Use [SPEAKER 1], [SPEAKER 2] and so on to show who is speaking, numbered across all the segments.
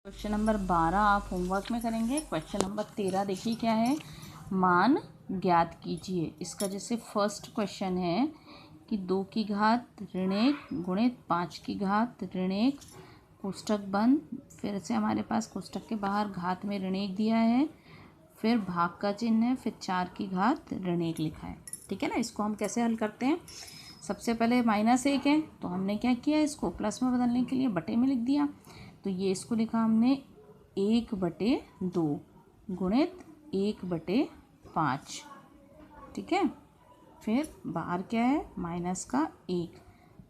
[SPEAKER 1] Question number 12 आप homework में करेंगे। क्वेश्चन नंबर 13 देखिए क्या है, मान ज्ञात कीजिए। इसका जैसे फर्स्ट क्वेश्चन है कि 2 की घात ऋण 1 गुणित 5 की घात ऋण 1 कोष्टक बंद, फिर से हमारे पास कोष्टक के बाहर घात में ऋण 1 दिया है, फिर भाग का चिन्ह है, फिर 4 की घात ऋण 1 लिखा है। ठीक है ना। इसको हम कैसे हल करते हैं, सबसे पहले -1 है तो हमने क्या किया, इसको प्लस में बदलने के लिए बटे में लिख दिया। तो ये इसको लिखा हमने 1/2 गुणित 1/5। ठीक है। फिर बाहर क्या है, माइनस का 1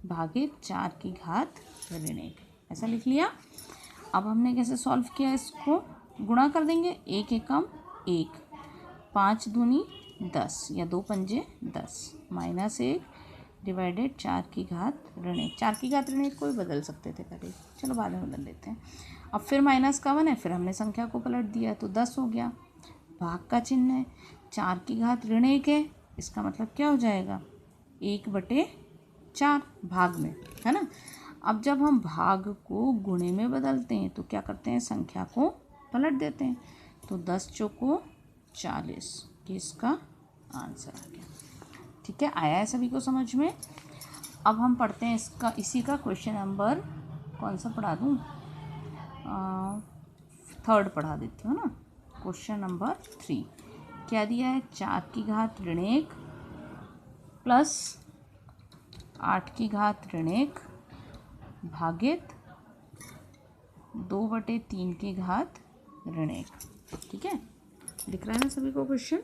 [SPEAKER 1] भागित 4 की घात ऋण 1, ऐसा लिख लिया। अब हमने कैसे सॉल्व किया, इसको गुणा कर देंगे, 1 एकम 1, 5 दूनी 10 या 2 पंजे 10 -1 डिवाइडेड 4 की घात ऋण 1। 4 की घात ऋण 1 को भी बदल सकते थे पहले, चलो बाद में बदल लेते हैं। अब फिर -1 है, फिर हमने संख्या को पलट दिया तो 10 हो गया। भाग का चिन्ह है, 4 की घात ऋण 1 है, इसका मतलब क्या हो जाएगा 1/4 भाग में, है ना। अब जब हम भाग को गुणे में बदलते हैं तो क्या करते हैं, संख्या को पलट देते हैं। तो 10 चौको 40, ये इसका आंसर आ गया। ठीक है, आया है सभी को समझ में। अब हम पढ़ते हैं इसी का क्वेश्चन नंबर, कौन सा पढ़ा दूँ, 3 पढ़ा देती हूँ ना। क्वेश्चन नंबर 3 क्या दिया है, 4 की घात ऋण 1 प्लस 8 की घात ऋण 1 भागित 2/3 की घात ऋण 1। ठीक है, दिख रहा है ना सभी को क्वेश्चन।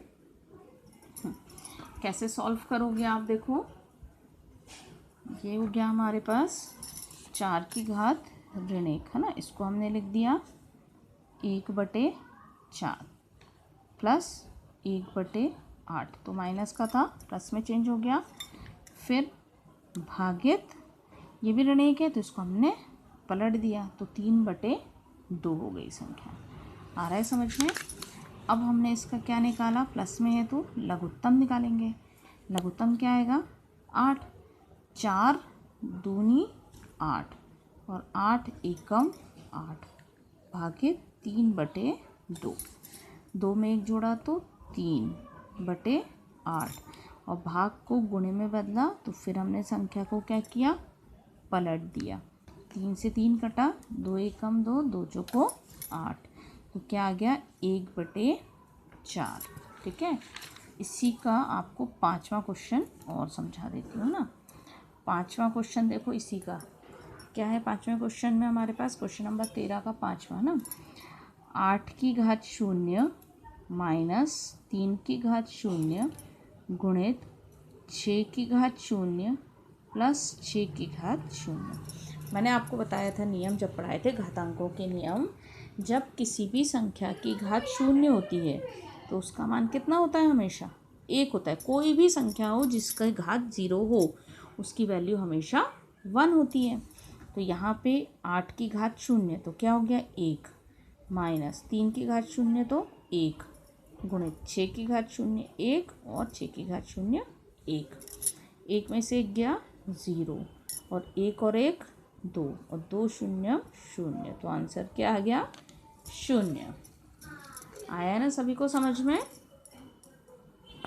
[SPEAKER 1] कैसे सॉल्व करोगे आप, देखो ये हो गया हमारे पास 4 की घात ऋण 1, है ना। इसको हमने लिख दिया 1/4 प्लस 1/8, तो माइनस का था प्लस में चेंज हो गया। फिर भागित, ये भी ऋण 1 है तो इसको हमने पलट दिया तो 3/2 हो गई संख्या। आ रहा है समझ में। अब हमने इसका क्या निकाला, प्लस में है तो लघुत्तम निकालेंगे। लघुत्तम क्या आएगा, 8, 4 दूनी 8 और 8 एकम 8 भागित 3/2। 2 में 1 जोड़ा तो 3/8 और भाग को गुणे में बदला तो फिर हमने संख्या को क्या किया, पलट दिया। 3 से 3 कटा, 2 एकम 2, 2 चौको 8, तो क्या आ गया 1/4। ठीक है। इसी का आपको 5वां क्वेश्चन और समझा देती हूँ ना। 5वां क्वेश्चन देखो, इसी का क्या है, 5वें क्वेश्चन में हमारे पास क्वेश्चन नंबर 13 का 5वां ना, 8 की घात 0 माइनस 3 की घात 0 गुणित 6 की घात 0 प्लस 6 की घात 0। मैंने आपको बताया था नियम, जब पढ़ाए थे घातांकों के नियम, जब किसी भी संख्या की घात 0 होती है तो उसका मान कितना होता है, हमेशा 1 होता है। कोई भी संख्या हो जिसका घात 0 हो उसकी वैल्यू हमेशा 1 होती है। तो यहाँ पे 8 की घात 0 तो क्या हो गया 1, माइनस 3 की घात 0 तो 1 गुणित 6 की घात 0 1 और 6 की घात 0 1। 1 में से 1 गया 0 और 1 और 1 2 और 2 0 0, तो आंसर क्या आ गया 0। आया ना सभी को समझ में।